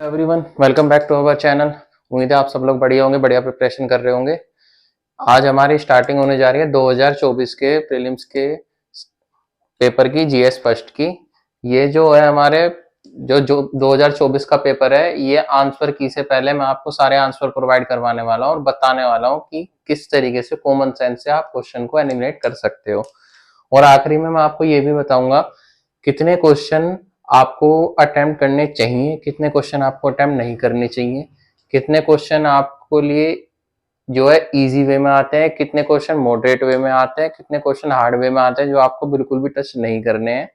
Everyone, welcome back to our channel. उम्मीद है आप सब लोग बढ़िया होंगे, बढ़िया प्रिपरेशन कर रहे होंगे। आज हमारी स्टार्टिंग होने जा रही है 2024 के प्रीलिम्स के पेपर की, जीएस फर्स्ट की। ये जो है हमारे जो 2024 का पेपर है, ये आंसर की से पहले मैं आपको सारे आंसर प्रोवाइड करवाने वाला हूँ और बताने वाला हूँ कि किस तरीके से कॉमन सेंस से आप क्वेश्चन को एलिमिनेट कर सकते हो। और आखिरी में मैं आपको ये भी बताऊंगा कितने क्वेश्चन आपको अटेम्प्ट करने चाहिए, कितने क्वेश्चन आपको अटेम्प्ट नहीं करने चाहिए, कितने क्वेश्चन आपको लिए जो है इजी वे में आते हैं, कितने क्वेश्चन मॉडरेट वे में आते हैं, कितने क्वेश्चन हार्ड वे में आते हैं जो आपको बिल्कुल भी टच नहीं करने हैं।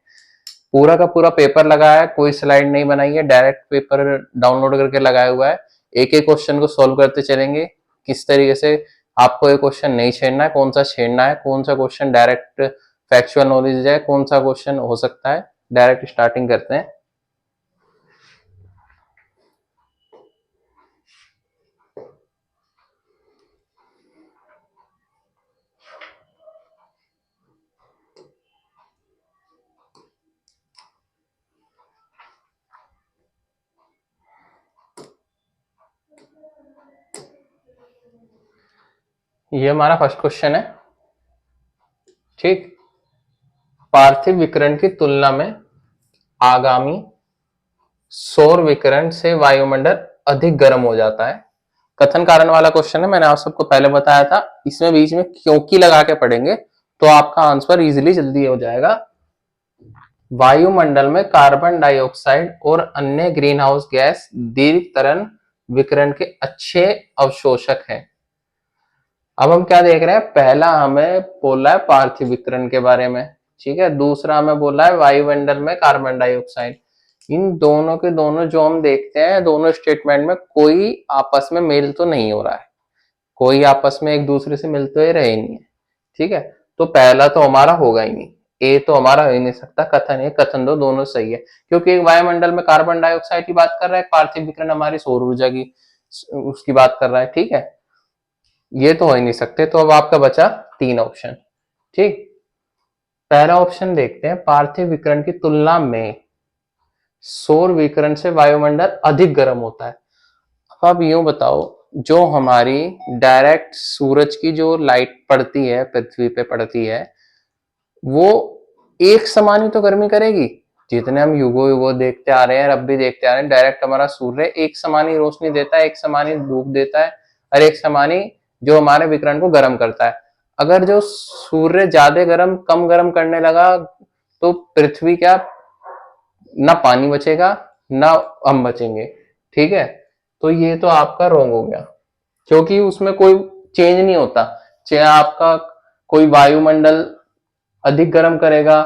पूरा का पूरा पेपर लगाया है, कोई स्लाइड नहीं बनाई है, डायरेक्ट पेपर डाउनलोड करके लगाया हुआ है। एक एक क्वेश्चन को सॉल्व करते चलेंगे, किस तरीके से आपको एक क्वेश्चन नहीं छेड़ना है, कौन सा छेड़ना है, कौन सा क्वेश्चन डायरेक्ट फैक्चुअल नॉलेज है, कौन सा क्वेश्चन हो सकता है। डायरेक्ट स्टार्टिंग करते हैं। ये हमारा फर्स्ट क्वेश्चन है। ठीक, पार्थिव विकिरण की तुलना में आगामी सौर विकिरण से वायुमंडल अधिक गर्म हो जाता है। कथन कारण वाला क्वेश्चन है, मैंने आप सबको पहले बताया था। इसमें बीच में क्योंकि लगा के पढ़ेंगे तो आपका आंसर इजीली जल्दी हो जाएगा। वायुमंडल में कार्बन डाइऑक्साइड और अन्य ग्रीन हाउस गैस दीर्घ तरंग विकिरण के अच्छे अवशोषक हैं। अब हम क्या देख रहे हैं, पहला हमें बोला है पार्थिव विकिरण के बारे में, ठीक है। दूसरा हमें बोला है वायुमंडल में कार्बन डाइऑक्साइड। इन दोनों के दोनों जो हम देखते हैं, दोनों स्टेटमेंट में कोई आपस में मेल तो नहीं हो रहा है, कोई आपस में एक दूसरे से मिलते हुए रहे नहीं है, ठीक है। तो पहला तो हमारा होगा ही नहीं, ए तो हमारा हो ही नहीं सकता। कथन ए कथन दो दोनों सही है, क्योंकि एक वायुमंडल में कार्बन डाइऑक्साइड की बात कर रहा है, पार्थिव विकिरण हमारी सौर ऊर्जा की उसकी बात कर रहा है, ठीक है। ये तो हो ही नहीं सकते। तो अब आपका बचा तीन ऑप्शन, ठीक। पहला ऑप्शन देखते हैं, पार्थिव विकिरण की तुलना में सौर विकिरण से वायुमंडल अधिक गर्म होता है। अब आप यूं बताओ, जो हमारी डायरेक्ट सूरज की जो लाइट पड़ती है, पृथ्वी पे पड़ती है, वो एक समान ही तो गर्मी करेगी। जितने हम युगो युगो देखते आ रहे हैं, अब भी देखते आ रहे हैं, डायरेक्ट हमारा सूर्य एक समान ही रोशनी देता है, एक समान ही धूप देता है और एक समान ही जो हमारे विकिरण को गर्म करता है। अगर जो सूर्य ज्यादा गर्म कम गर्म करने लगा तो पृथ्वी क्या, ना पानी बचेगा ना हम बचेंगे, ठीक है। तो ये तो आपका रॉन्ग हो गया, क्योंकि उसमें कोई चेंज नहीं होता। चाहे आपका कोई वायुमंडल अधिक गर्म करेगा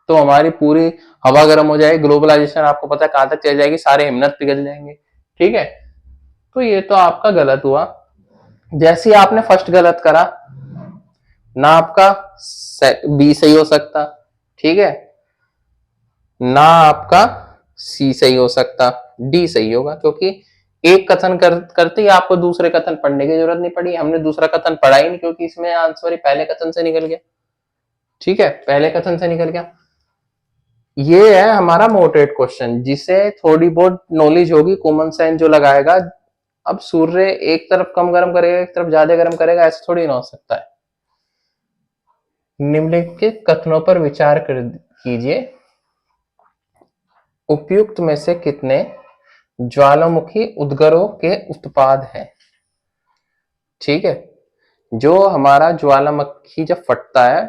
तो हमारी पूरी हवा गर्म हो जाएगी, ग्लोबलाइजेशन आपको पता है कहां तक चल जाएगी, सारे हिमनत पिघल जाएंगे, ठीक है। तो ये तो आपका गलत हुआ। जैसे ही आपने फर्स्ट गलत करा, ना आपका बी सही हो सकता, ठीक है, ना आपका सी सही हो सकता, डी सही होगा। क्योंकि एक कथन करते ही आपको दूसरे कथन पढ़ने की जरूरत नहीं पड़ी, हमने दूसरा कथन पढ़ा ही नहीं, क्योंकि इसमें आंसर ही पहले कथन से निकल गया, ठीक है, पहले कथन से निकल गया। ये है हमारा मोडरेट क्वेश्चन, जिसे थोड़ी बहुत नॉलेज होगी, कॉमन सेंस जो लगाएगा। अब सूर्य एक तरफ कम गर्म करेगा, एक तरफ ज्यादा गर्म करेगा, ऐसा थोड़ी ना हो सकता है। निम्नलिखित कथनों पर विचार कीजिए, उपयुक्त में से कितने ज्वालामुखी उद्गारों के उत्पाद हैं, ठीक है। जो हमारा ज्वालामुखी जब फटता है,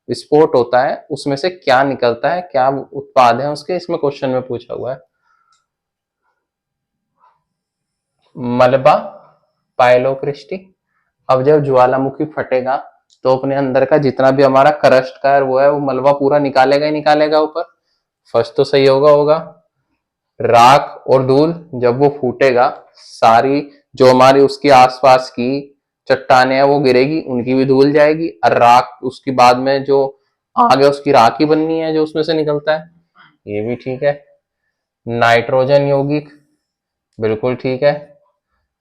विस्फोट होता है, उसमें से क्या निकलता है, क्या उत्पाद है उसके, इसमें क्वेश्चन में पूछा हुआ है। मलबा, पाइलोक्रिस्टी। अब जब ज्वालामुखी फटेगा तो अपने अंदर का जितना भी हमारा क्रस्ट का वो है, वो मलबा पूरा निकालेगा ही निकालेगा ऊपर। फर्स्ट तो सही होगा। राख और धूल, जब वो फूटेगा सारी जो हमारी उसके आसपास की चट्टाने हैं वो गिरेगी, उनकी भी धूल जाएगी, और राख उसके बाद में जो आगे उसकी राख ही बननी है जो उसमें से निकलता है, ये भी ठीक है। नाइट्रोजन यौगिक, बिल्कुल ठीक है।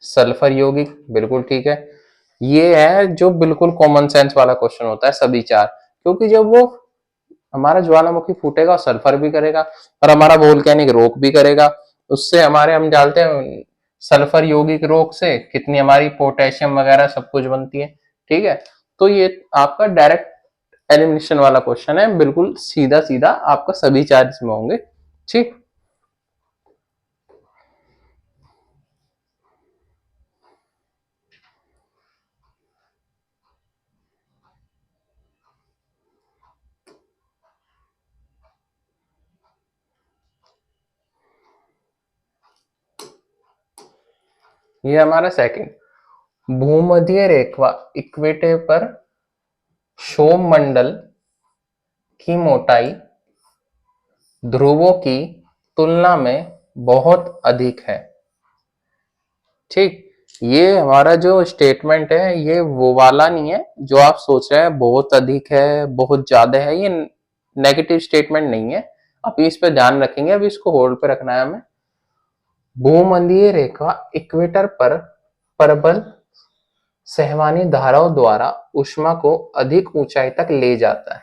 सल्फर यौगिक, बिल्कुल ठीक है। ये है जो बिल्कुल कॉमन सेंस वाला क्वेश्चन होता है सभी चार, क्योंकि जब वो हमारा ज्वालामुखी फूटेगा सल्फर भी करेगा और हमारा वोल्केनिक रॉक भी करेगा, उससे हमारे हम डालते हैं सल्फर यौगिक रोग से कितनी हमारी पोटेशियम वगैरह सब कुछ बनती है। ठीक है, तो ये आपका डायरेक्ट एलिमिनेशन वाला क्वेश्चन है, बिल्कुल सीधा सीधा आपका सभी चार इसमें होंगे। ठीक, ये हमारा सेकंड, भूमध्य रेखा इक्वेटर पर क्षोभ मंडल की मोटाई ध्रुवों की तुलना में बहुत अधिक है। ठीक, ये हमारा जो स्टेटमेंट है ये वो वाला नहीं है जो आप सोच रहे हैं बहुत अधिक है बहुत ज्यादा है, ये नेगेटिव स्टेटमेंट नहीं है। अभी इस पे ध्यान रखेंगे, अभी इसको होल्ड पे रखना है हमें। भूमध्य रेखा इक्वेटर पर प्रबल सहवानी धाराओं द्वारा ऊष्मा को अधिक ऊंचाई तक ले जाता है।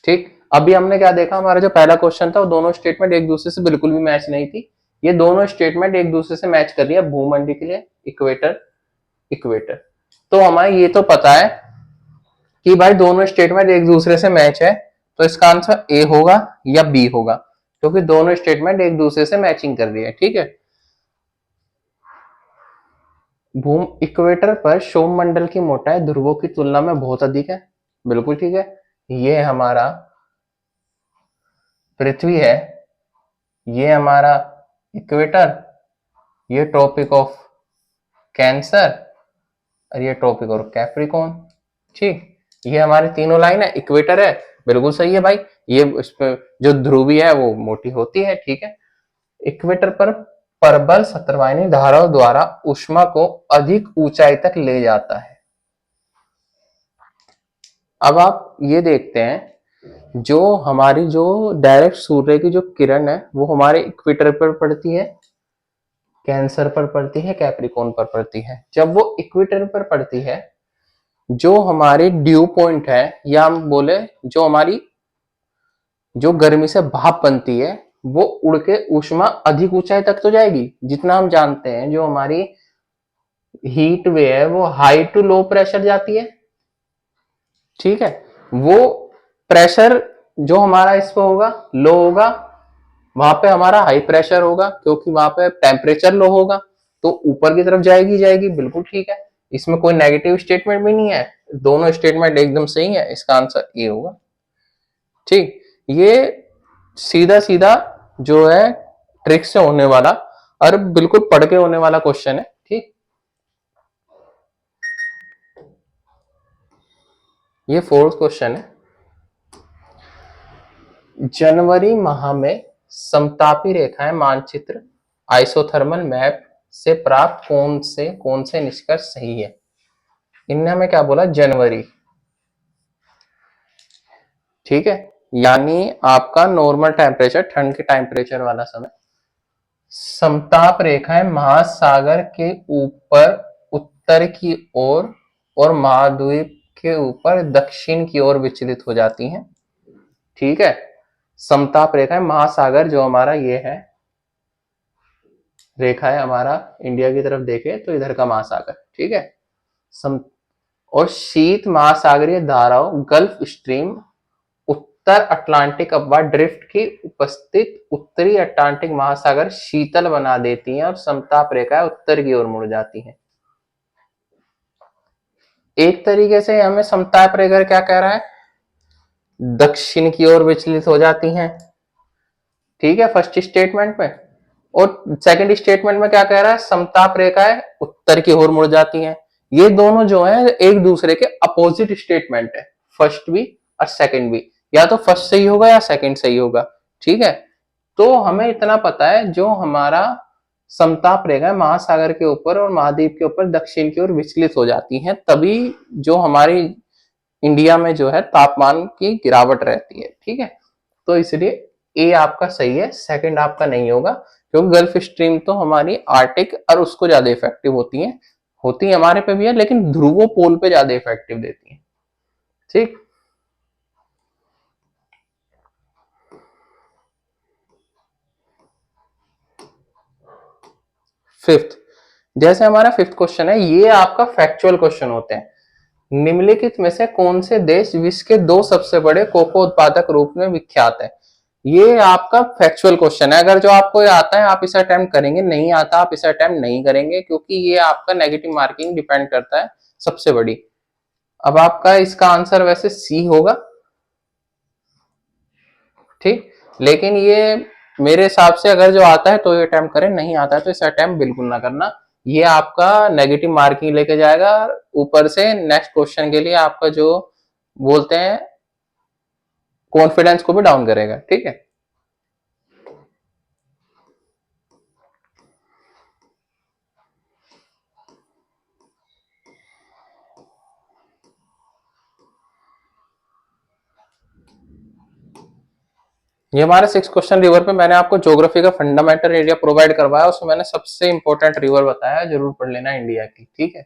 ठीक, अभी हमने क्या देखा, हमारा जो पहला क्वेश्चन था वो दोनों स्टेटमेंट एक दूसरे से बिल्कुल भी मैच नहीं थी। ये दोनों स्टेटमेंट एक दूसरे से मैच कर रही है, भूमंडी के लिए इक्वेटर इक्वेटर। तो हमें ये तो पता है कि भाई दोनों स्टेटमेंट एक दूसरे से मैच है, तो इसका आंसर ए होगा या बी होगा, क्योंकि दोनों स्टेटमेंट एक दूसरे से मैचिंग कर रही है। ठीक है, भूम इक्वेटर पर क्षोभ मंडल की मोटाई ध्रुवों की तुलना में बहुत अधिक है, बिल्कुल ठीक है। ये हमारा पृथ्वी है, ये हमारा इक्वेटर, ये ट्रॉपिक ऑफ कैंसर और ये ट्रॉपिक ऑफ कैप्रिकॉर्न। ठीक, ये हमारी तीनों लाइन है, इक्वेटर है, बिल्कुल सही है भाई। ये इस पे जो ध्रुवी है वो मोटी होती है। ठीक है, इक्वेटर पर प्रबल सतर्वायनी धाराओं द्वारा ऊष्मा को अधिक ऊंचाई तक ले जाता है। अब आप ये देखते हैं, जो हमारी जो डायरेक्ट सूर्य की जो किरण है वो हमारे इक्वेटर पर पड़ती है, कैंसर पर पड़ती है, कैप्रिकॉर्न पर पड़ती है। जब वो इक्वेटर पर पड़ती है, जो हमारी ड्यू पॉइंट है या हम बोले जो हमारी जो गर्मी से भाप बनती है वो उड़ के ऊष्मा अधिक ऊंचाई तक तो जाएगी। जितना हम जानते हैं जो हमारी हीट वे है वो हाई टू लो प्रेशर जाती है। ठीक है, वो प्रेशर जो हमारा इस पे होगा लो होगा, वहां पे हमारा हाई प्रेशर होगा क्योंकि वहां पे टेम्परेचर लो होगा, तो ऊपर की तरफ जाएगी जाएगी, बिल्कुल ठीक है। इसमें कोई नेगेटिव स्टेटमेंट भी नहीं है, दोनों स्टेटमेंट एकदम सही है, इसका आंसर ए होगा। ठीक, ये सीधा सीधा जो है ट्रिक से होने वाला और बिल्कुल पढ़ के होने वाला क्वेश्चन है। ठीक, ये फोर्थ क्वेश्चन है, जनवरी माह में समतापी रेखाएं मानचित्र आइसोथर्मल मैप से प्राप्त कौन से निष्कर्ष सही है। इनने हमें क्या बोला, जनवरी। ठीक है, यानी आपका नॉर्मल टेम्परेचर, ठंड के टेम्परेचर वाला समय, समताप रेखाएं महासागर के ऊपर उत्तर की ओर और महाद्वीप के ऊपर दक्षिण की ओर विचलित हो जाती हैं। ठीक है, समताप रेखाएं महासागर जो हमारा ये है रेखा है, हमारा इंडिया की तरफ देखे तो इधर का महासागर। ठीक है, सम और शीत महासागरीय धाराओं गल्फ स्ट्रीम उत्तर अटलांटिक अथवा ड्रिफ्ट की उपस्थित उत्तरी अटलांटिक महासागर शीतल बना देती हैं और समताप रेखा उत्तर की ओर मुड़ जाती हैं। एक तरीके से हमें समताप रेखा क्या कह रहा है, दक्षिण की ओर विचलित हो जाती हैं। ठीक है, फर्स्ट स्टेटमेंट में, और सेकंड स्टेटमेंट में क्या कह रहा है, समताप रेखाएं उत्तर की ओर मुड़ जाती हैं। ये दोनों जो है एक दूसरे के अपोजिट स्टेटमेंट है, फर्स्ट भी और सेकंड भी, या तो फर्स्ट सही होगा या सेकंड सही होगा। ठीक है, तो हमें इतना पता है जो हमारा समताप रेखा महासागर के ऊपर और महाद्वीप के ऊपर दक्षिण की ओर विचलित हो जाती हैं, तभी जो हमारी इंडिया में जो है तापमान की गिरावट रहती है। ठीक है, तो इसलिए ए आपका सही है, सेकंड आपका नहीं होगा, क्योंकि गल्फ स्ट्रीम तो हमारी आर्टिक और उसको ज्यादा इफेक्टिव होती है हमारे पे भी है, लेकिन ध्रुवो पोल पे ज्यादा इफेक्टिव देती है। ठीक, फिफ्थ, जैसे हमारा फिफ्थ क्वेश्चन है, ये आपका फैक्चुअल क्वेश्चन होते हैं। निम्नलिखित में से कौन से देश विश्व के 2 सबसे बड़े कोको उत्पादक रूप में विख्यात है? ये आपका फैक्चुअल क्वेश्चन है। अगर जो आपको आता है आप इसे अटेम्प्ट करेंगे, नहीं आता आप इसे अटेम्प्ट नहीं करेंगे, क्योंकि ये आपका नेगेटिव मार्किंग डिपेंड करता है सबसे बड़ी। अब आपका इसका आंसर वैसे सी होगा, ठीक। लेकिन ये मेरे हिसाब से अगर जो आता है तो ये अटेम्प्ट करें, नहीं आता है तो इसे अटेम्प्ट बिल्कुल ना करना। ये आपका नेगेटिव मार्किंग लेके जाएगा, ऊपर से नेक्स्ट क्वेश्चन के लिए आपका जो बोलते हैं कॉन्फिडेंस को भी डाउन करेगा, ठीक है। ये हमारे 6 क्वेश्चन रिवर पे मैंने आपको ज्योग्राफी का फंडामेंटल एरिया प्रोवाइड करवाया, उसमें मैंने सबसे इंपॉर्टेंट रिवर बताया, जरूर पढ़ लेना इंडिया की, ठीक है।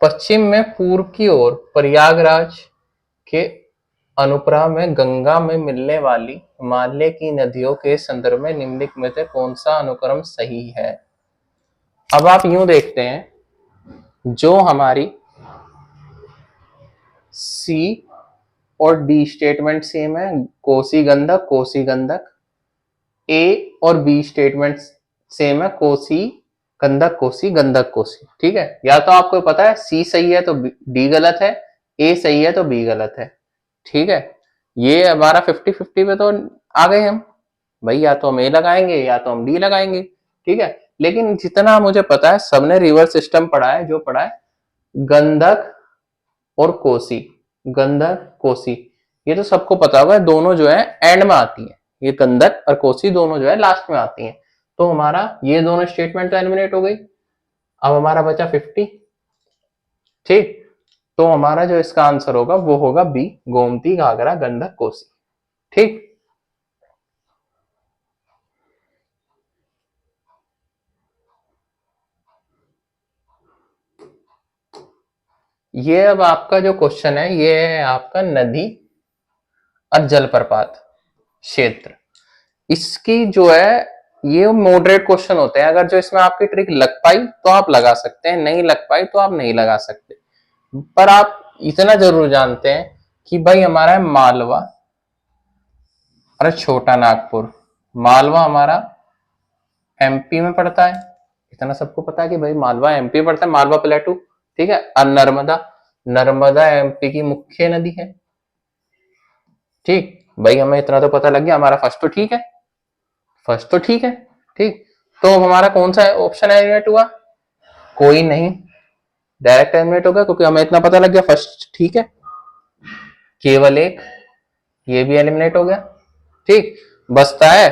पश्चिम में पूर्व की ओर प्रयागराज के अनुप्रा में गंगा में मिलने वाली हिमालय की नदियों के संदर्भ में निम्नलिखित में से कौन सा अनुक्रम सही है? अब आप यूं देखते हैं, जो हमारी सी और डी स्टेटमेंट सेम है, कोसी गंडक कोसी गंडक। ए और बी स्टेटमेंट सेम है, कोसी गंडक कोसी गंडक कोसी, ठीक है। या तो आपको पता है सी सही है तो डी गलत है, ए सही है तो बी गलत है, ठीक है। ये हमारा 50-50 पे तो आ गए हम भाई, या तो हम ए लगाएंगे या तो हम डी लगाएंगे, ठीक है। लेकिन जितना मुझे पता है सबने रिवर सिस्टम पढ़ा है, जो पढ़ा है गंडक और कोसी, गंडक कोसी, ये तो सबको पता होगा, दोनों जो है एंड में आती है, ये गंडक और कोसी दोनों जो है लास्ट में आती हैं। तो हमारा ये दोनों स्टेटमेंट तो एलिमिनेट हो गई। अब हमारा बचा 50, ठीक। तो हमारा जो इसका आंसर होगा वो होगा बी, गोमती घाघरा गंडक कोसी, ठीक। ये अब आपका जो क्वेश्चन है ये है आपका नदी और जलप्रपात क्षेत्र। इसकी जो है ये मॉडरेट क्वेश्चन होते हैं, अगर जो इसमें आपकी ट्रिक लग पाई तो आप लगा सकते हैं, नहीं लग पाई तो आप नहीं लगा सकते। पर आप इतना जरूर जानते हैं कि भाई हमारा है मालवा और छोटा नागपुर। मालवा हमारा एमपी में पड़ता है, इतना सबको पता है कि भाई मालवा एमपी में पड़ता है, मालवा प्लेटू, ठीक है। और नर्मदा, नर्मदा एमपी की मुख्य नदी है, ठीक। भाई हमें इतना तो पता लग गया, हमारा फर्स्ट तो ठीक है, फर्स्ट तो ठीक है, ठीक। तो हमारा कौन सा ऑप्शन एलिमिनेट हुआ? कोई नहीं, डायरेक्ट एलिमिनेट होगा, क्योंकि हमें इतना पता लग गया फर्स्ट ठीक है। केवल एक, ये भी एलिमिनेट हो गया, ठीक। बचता है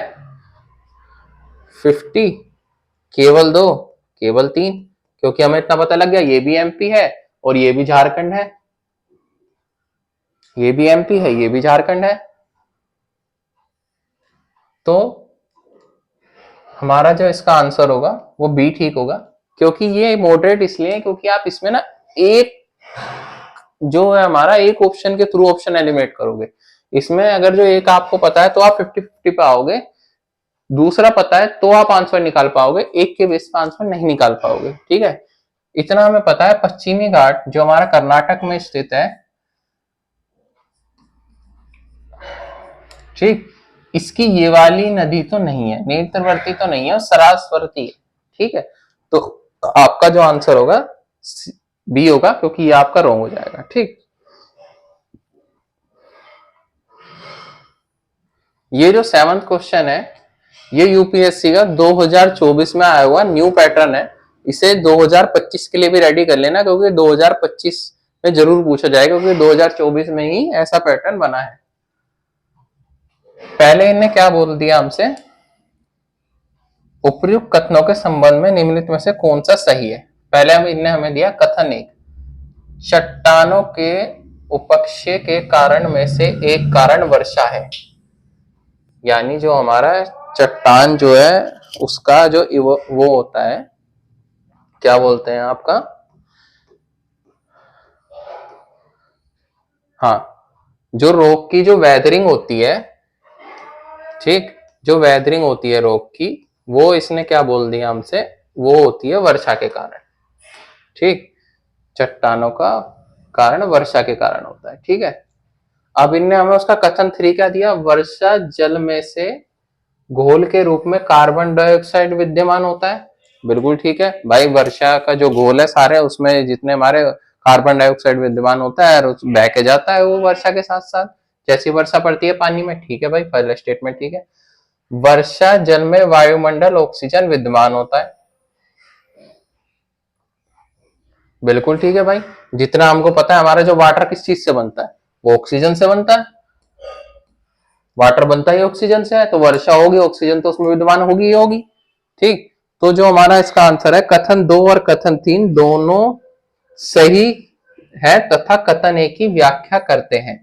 50, केवल 2, केवल 3, क्योंकि हमें इतना पता लग गया ये भी एमपी है और ये भी झारखंड है, ये भी एमपी है ये भी झारखंड है। तो हमारा जो इसका आंसर होगा वो बी ठीक होगा, क्योंकि ये मॉडरेट इसलिए है क्योंकि आप इसमें ना एक जो है हमारा एक ऑप्शन के थ्रू ऑप्शन एलिमिनेट करोगे। इसमें अगर जो एक आपको पता है तो आप 50-50 पे आओगे, दूसरा पता है तो आप आंसर निकाल पाओगे, एक के बेस पे आंसर नहीं निकाल पाओगे, ठीक है। इतना हमें पता है पश्चिमी घाट जो हमारा कर्नाटक में स्थित है, ठीक। इसकी ये वाली नदी तो नहीं है, नेत्रवर्ती तो नहीं है, सरास्वती है, ठीक है। तो आपका जो आंसर होगा बी होगा, क्योंकि ये आपका रॉन्ग हो जाएगा, ठीक। ये जो 7th क्वेश्चन है ये यूपीएससी का 2024 में आया हुआ न्यू पैटर्न है, इसे 2025 के लिए भी रेडी कर लेना, क्योंकि 2025 में जरूर पूछा जाएगा, क्योंकि 2024 में ही ऐसा पैटर्न बना है। पहले इनने क्या बोल दिया हमसे, उपर्युक्त कथनों के संबंध में निम्नलिखित में से कौन सा सही है। पहले इनने हमें दिया कथन एक, चट्टानों के उपक्षय के कारण में से एक कारण वर्षा है, यानी जो हमारा चट्टान जो है उसका जो वो होता है, क्या बोलते हैं आपका, हाँ, जो रॉक की जो वेदरिंग होती है, ठीक, जो वेदरिंग होती है रॉक की वो इसने क्या बोल दिया हमसे, वो होती है वर्षा के कारण। ठीक, चट्टानों का कारण वर्षा के कारण होता है। ठीक है, अब इनने हमें उसका कथन 3 क्या दिया, वर्षा जल में से घोल के रूप में कार्बन डाइऑक्साइड विद्यमान होता है। बिल्कुल ठीक है भाई, वर्षा का जो घोल है सारे, उसमें जितने हमारे कार्बन डाइऑक्साइड विद्यमान होता है और बह के जाता है वो वर्षा के साथ साथ, जैसी वर्षा पड़ती है पानी में। ठीक है भाई, पहला स्टेटमेंट ठीक है। वर्षा जल में वायुमंडल ऑक्सीजन विद्यमान होता है। बिल्कुल ठीक है भाई, जितना हमको पता है हमारा जो वाटर किस चीज से बनता है, वो ऑक्सीजन से बनता है। वाटर बनता ही ऑक्सीजन से है, तो वर्षा होगी ऑक्सीजन तो उसमें विद्यमान होगी ही होगी। ठीक, तो जो हमारा इसका आंसर है कथन 2 और कथन 3 दोनों सही है तथा कथन एक की व्याख्या करते हैं।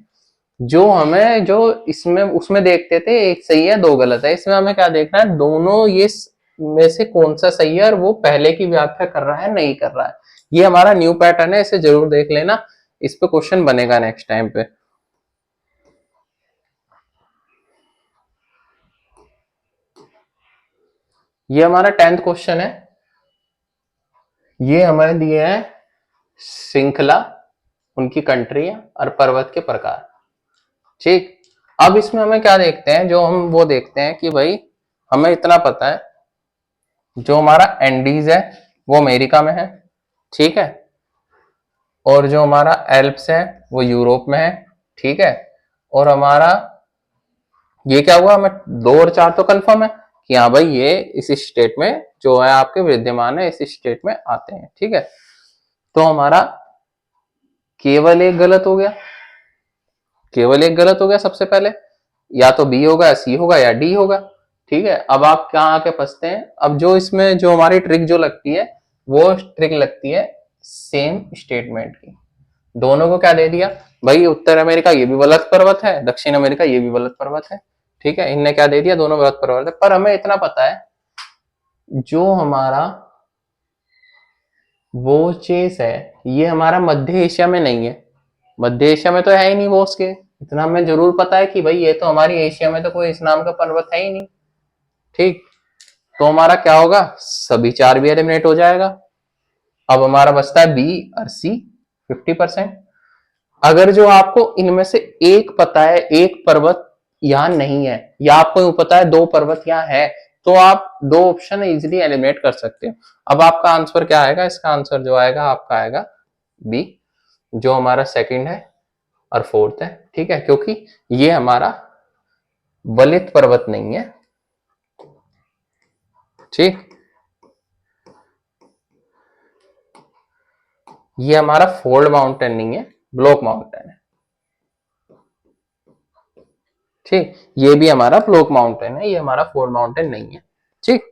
जो हमें जो इसमें उसमें देखते थे एक सही है दो गलत है, इसमें हमें क्या देखना है, दोनों ये में से कौन सा सही है और वो पहले की व्याख्या कर रहा है नहीं कर रहा है। ये हमारा न्यू पैटर्न है, इसे जरूर देख लेना, इस पे क्वेश्चन बनेगा नेक्स्ट टाइम पे। ये हमारा 10th क्वेश्चन है। ये हमारे दिए हैं श्रृंखला, उनकी कंट्रियां और पर्वत के प्रकार। ठीक, अब इसमें हमें क्या देखते हैं, जो हम वो देखते हैं कि भाई हमें इतना पता है जो हमारा एंडीज है वो अमेरिका में है। ठीक है, और जो हमारा एल्प्स है वो यूरोप में है। ठीक है, और हमारा ये क्या हुआ, हमें 2 और 4 तो कंफर्म है कि हाँ भाई ये इस स्टेट में जो है आपके विद्यमान है, इस स्टेट में आते हैं। ठीक है, तो हमारा केवल एक गलत हो गया, केवल एक गलत हो गया सबसे पहले, या तो बी होगा या सी होगा या डी होगा। ठीक है, अब आप क्या आके फंसते हैं, अब जो इसमें जो हमारी ट्रिक जो लगती है वो ट्रिक लगती है सेम स्टेटमेंट की। दोनों को क्या दे दिया भाई, उत्तर अमेरिका ये भी गलत पर्वत है, दक्षिण अमेरिका ये भी गलत पर्वत है। ठीक है, इनने क्या दे दिया, दोनों गलत पर्वत है। पर हमें इतना पता है जो हमारा वो चीज है ये हमारा मध्य एशिया में नहीं है, मध्य एशिया में तो है ही नहीं वो, उसके इतना हमें जरूर पता है कि भाई ये तो हमारी एशिया में तो कोई इस नाम का पर्वत है ही नहीं। ठीक, तो हमारा क्या होगा, सभी 4 भी एलिमिनेट हो जाएगा। अब हमारा बचता है बी और सी 50%। अगर जो आपको इनमें से एक पता है, एक पर्वत यहाँ नहीं है, या आपको पता है 2 पर्वत यहाँ है, तो आप 2 ऑप्शन इजीली एलिमिनेट कर सकते हो। अब आपका आंसर क्या आएगा, इसका आंसर जो आएगा आपका आएगा बी, जो हमारा सेकंड है और फोर्थ है। ठीक है, क्योंकि ये हमारा वलित पर्वत नहीं है। ठीक, ये हमारा फोल्ड माउंटेन नहीं है, ब्लॉक माउंटेन है। ठीक, ये भी हमारा ब्लॉक माउंटेन है, ये हमारा फोल्ड माउंटेन नहीं है। ठीक,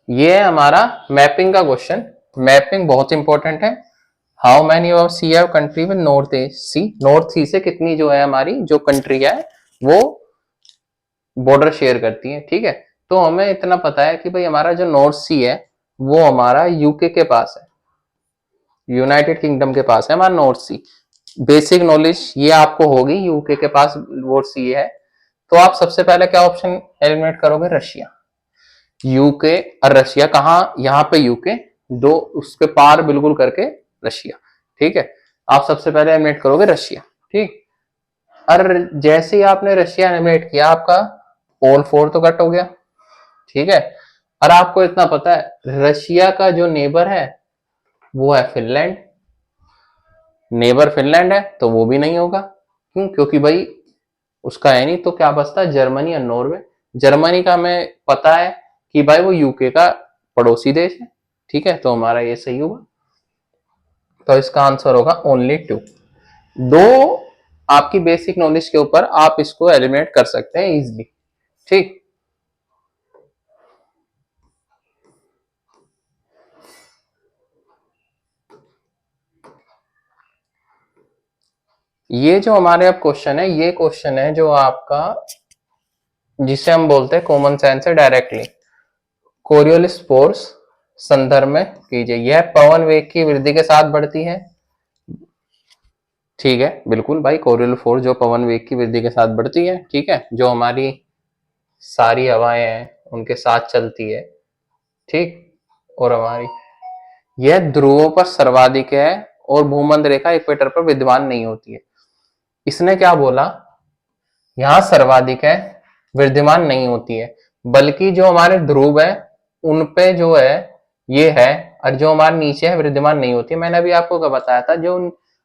ये है हमारा मैपिंग का क्वेश्चन। मैपिंग बहुत इंपॉर्टेंट है। How many of sea have country with North Sea, North Sea से कितनी जो है हमारी जो कंट्री है वो बॉर्डर शेयर करती है। ठीक है, तो हमें इतना पता है कि भाई हमारा जो नॉर्थ सी है वो हमारा यूके के पास है, यूनाइटेड किंगडम के पास है हमारा नॉर्थ सी। बेसिक नॉलेज ये आपको होगी, यूके के पास नॉर्थ सी है, तो आप सबसे पहले क्या ऑप्शन एलिमिनेट करोगे, रशिया। यूके और रशिया कहाँ, यहाँ पे यूके, दो उसके पार बिल्कुल करके रशिया। ठीक है, आप सबसे पहले एलिमिनेट करोगे रशिया। ठीक, और जैसे ही आपने रशिया एलिमिनेट किया आपका ऑल 4 तो कट हो गया। ठीक है, और आपको इतना पता है रशिया का जो नेबर है वो है फिनलैंड, नेबर फिनलैंड है तो वो भी नहीं होगा। क्यों, क्योंकि भाई उसका है नहीं, तो क्या बचता है, जर्मनी और नॉर्वे। जर्मनी का हमें पता है कि भाई वो यूके का पड़ोसी देश है। ठीक है, तो हमारा ये सही होगा, तो इसका आंसर होगा ओनली 2। दो आपकी बेसिक नॉलेज के ऊपर आप इसको एलिमिनेट कर सकते हैं इजिली। ठीक, ये जो हमारे अब क्वेश्चन है, ये क्वेश्चन है जो आपका जिसे हम बोलते हैं कॉमन सेंस से डायरेक्टली। कोरियोलिस फोर्स संदर्भ में कीजिए, यह पवन वेग की वृद्धि के साथ बढ़ती है। ठीक है, बिल्कुल भाई, कोरियल फोर्स जो पवन वेग की वृद्धि के साथ बढ़ती है, ठीक है, जो हमारी सारी हवाएं हैं उनके साथ चलती है, ठीक, और हमारी यह ध्रुवों पर सर्वाधिक है और भूमध्य रेखा इक्वेटर पर विद्यमान नहीं होती है। इसने क्या बोला, यहां सर्वाधिक है, विद्यमान नहीं होती है, बल्कि जो हमारे ध्रुव है उन पे जो है ये है, और जो हमारे नीचे है विद्यमान नहीं होती है। मैंने अभी आपको क्या बताया था, जो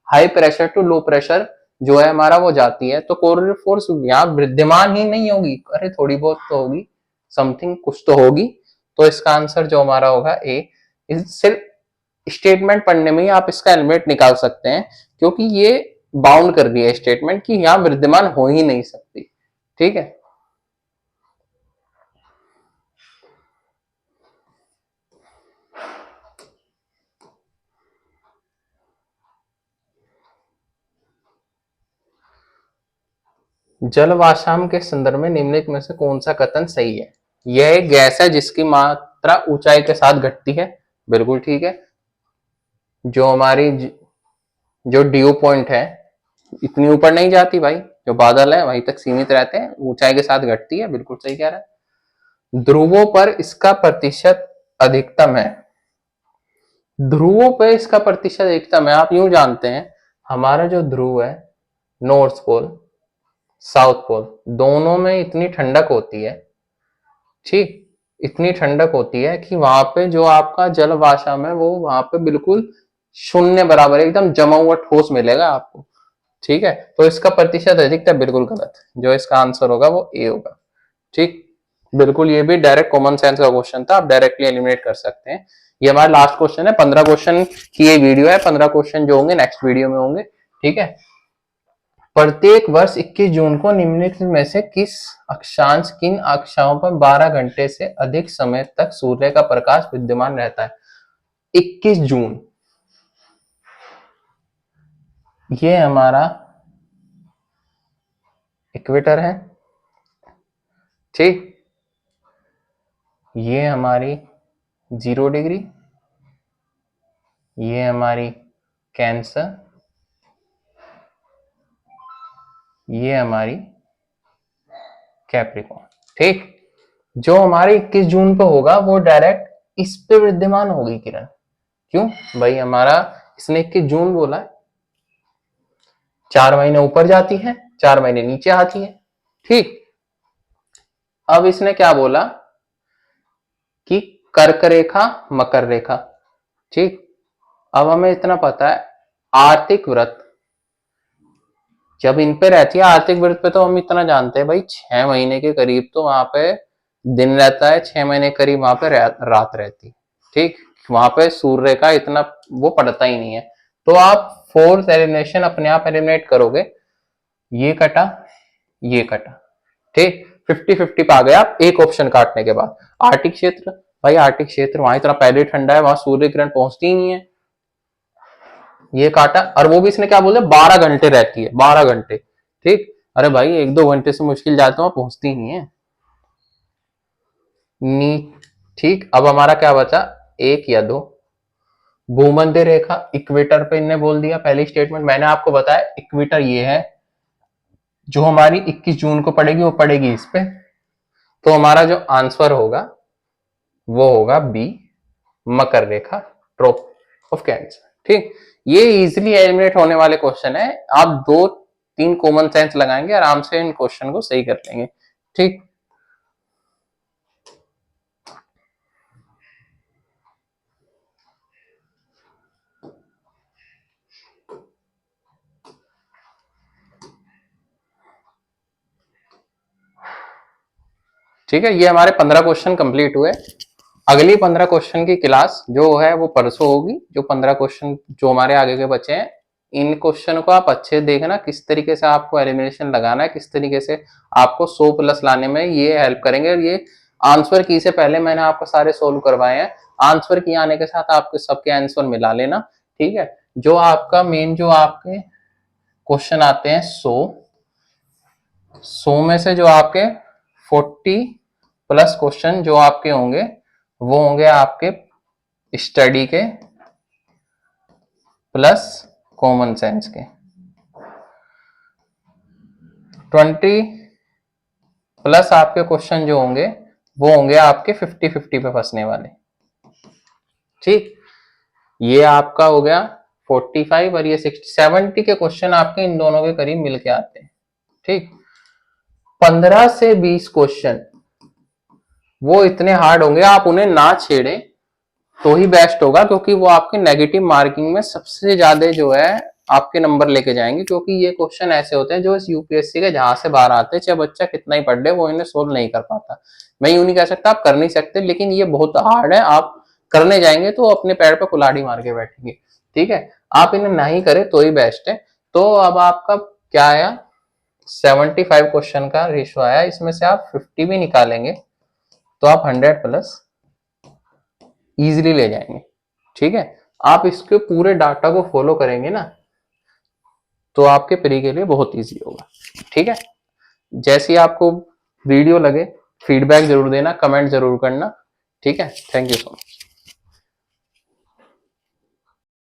high pressure to low pressure जो है हमारा वो जाती है, तो कोरियल फोर्स यहाँ विद्यमान ही नहीं होगी, अरे थोड़ी बहुत तो होगी, समथिंग कुछ तो होगी। तो इसका आंसर जो हमारा होगा ए। सिर्फ स्टेटमेंट पढ़ने में ही आप इसका एलिमेंट निकाल सकते हैं, क्योंकि ये बाउंड कर दिया है स्टेटमेंट कि यहां विद्यमान हो ही नहीं सकती, ठीक है। जलवाष्प के संदर्भ में निम्नलिखित में से कौन सा कथन सही है। यह एक गैस है जिसकी मात्रा ऊंचाई के साथ घटती है, बिल्कुल ठीक है। जो हमारी जो ड्यू पॉइंट है इतनी ऊपर नहीं जाती भाई, जो बादल है वहीं तक सीमित रहते हैं, ऊंचाई के साथ घटती है, बिल्कुल सही कह रहा है। ध्रुवों पर इसका प्रतिशत अधिकतम है, ध्रुवों पे इसका प्रतिशत अधिकतम है। आप यूं जानते हैं, हमारा जो ध्रुव है, नॉर्थ पोल साउथ पोल, दोनों में इतनी ठंडक होती है, ठीक, इतनी ठंडक होती है कि वहां पे जो आपका जल वाष्प है वो वहां पे बिल्कुल शून्य बराबर एकदम जमा हुआ ठोस मिलेगा आपको, ठीक है। तो इसका प्रतिशत अधिकतम बिल्कुल गलत, जो इसका आंसर होगा वो ए होगा, ठीक, बिल्कुल। ये भी डायरेक्ट कॉमन सेंस का क्वेश्चन था, आप डायरेक्टली एलिमिनेट कर सकते हैं। ये हमारा लास्ट क्वेश्चन है, 15 क्वेश्चन की ये वीडियो है, 15 क्वेश्चन जो होंगे नेक्स्ट वीडियो में होंगे, ठीक है। प्रत्येक वर्ष 21 जून को निम्नलिखित में से किस अक्षांश किन अक्षाओं पर 12 घंटे से अधिक समय तक सूर्य का प्रकाश विद्यमान रहता है। 21 जून ये हमारा इक्वेटर है, ठीक, ये हमारी 0 डिग्री, ये हमारी कैंसर, ये हमारी कैप्रिकॉर्न, ठीक। जो हमारे 21 जून पे होगा वो डायरेक्ट इस पे विद्यमान होगी किरण, क्यों भाई, हमारा इसने 21 जून बोला है, 4 महीने ऊपर जाती है, 4 महीने नीचे आती है, ठीक। अब इसने क्या बोला कि कर्क रेखा मकर रेखा, ठीक। अब हमें इतना पता है, आर्थिक वृत्त जब इन पे रहती है, आर्थिक वृत्त पे तो हम इतना जानते हैं भाई, 6 महीने के करीब तो वहां पे दिन रहता है, 6 महीने करीब वहां पे रात रहती है, ठीक। वहां पे सूर्य का इतना वो पड़ता ही नहीं है। तो आप फोर्स एलिमिनेशन अपने आप एलिमिनेट करोगे, ये कटा ये कटा, ठीक, 50-50 पे आ गए आप एक ऑप्शन काटने के बाद। आर्टिक क्षेत्र, भाई आर्टिक क्षेत्र वहां इतना पहले ठंडा है, वहां सूर्य किरण पहुंचती ही नहीं है, ये काटा। और वो भी इसने क्या बोला, 12 घंटे रहती है, 12 घंटे, ठीक। अरे भाई 1-2 घंटे से मुश्किल जाते हैं, पहुंचती नहीं है नी, ठीक। अब हमारा क्या बचा, एक या दो। भूमध्य रेखा इक्वेटर पे इनने बोल दिया, पहली स्टेटमेंट मैंने आपको बताया, इक्वेटर ये है, जो हमारी 21 जून को पड़ेगी वो पड़ेगी इस पे। तो हमारा जो आंसर होगा वो होगा बी, मकर रेखा, ट्रोप ऑफ कैंसर, ठीक। ये इजिली एलिमिनेट होने वाले क्वेश्चन है, आप 2-3 कॉमन सेंस लगाएंगे आराम से इन क्वेश्चन को सही कर लेंगे, ठीक। ठीक है, ये हमारे 15 क्वेश्चन कंप्लीट हुए। अगली 15 क्वेश्चन की क्लास जो है वो परसों होगी। जो 15 क्वेश्चन जो हमारे आगे के बचे हैं, इन क्वेश्चन को आप अच्छे देखना, किस तरीके से आपको एलिमिनेशन लगाना है, किस तरीके से आपको 100+ लाने में ये हेल्प करेंगे। और ये आंसर की से पहले मैंने आपको सारे सोल्व करवाए हैं, आंसर की आने के साथ आपके सबके आंसर मिला लेना, ठीक है। जो आपका मेन जो आपके क्वेश्चन आते हैं 100 में से जो आपके 40+ क्वेश्चन जो आपके होंगे वो होंगे आपके स्टडी के प्लस कॉमन सेंस के, 20 प्लस आपके क्वेश्चन जो होंगे वो होंगे आपके 50-50 पे फंसने वाले। ठीक, ये आपका हो गया 45 और ये 60, 70 के क्वेश्चन आपके इन दोनों के करीब मिलके आते हैं। ठीक, 15 से 20 क्वेश्चन वो इतने हार्ड होंगे, आप उन्हें ना छेड़ें तो ही बेस्ट होगा, क्योंकि वो आपके नेगेटिव मार्किंग में सबसे ज्यादा जो है आपके नंबर लेके जाएंगे, क्योंकि ये क्वेश्चन ऐसे होते हैं जो इस यूपीएससी के जहां से बाहर आते हैं, चाहे बच्चा कितना ही पढ़ ले वो इन्हें सोल्व नहीं कर पाता। मैं यूं नहीं कह सकता आप कर नहीं सकते, लेकिन ये बहुत हार्ड है, आप करने जाएंगे तो अपने पैर पर कुल्हाड़ी मार के बैठेंगे। ठीक है, आप इन्हें नहीं करें तो ही बेस्ट है। तो अब आपका क्या आया, 75 क्वेश्चन का रेशियो आया, इसमें से आप 50 भी निकालेंगे तो आप 100 प्लस इजीली ले जाएंगे। ठीक है, आप इसके पूरे डाटा को फॉलो करेंगे ना तो आपके प्री के लिए बहुत इजी होगा। ठीक है, जैसी आपको वीडियो लगे फीडबैक जरूर देना, कमेंट जरूर करना। ठीक है, थैंक यू सो मच।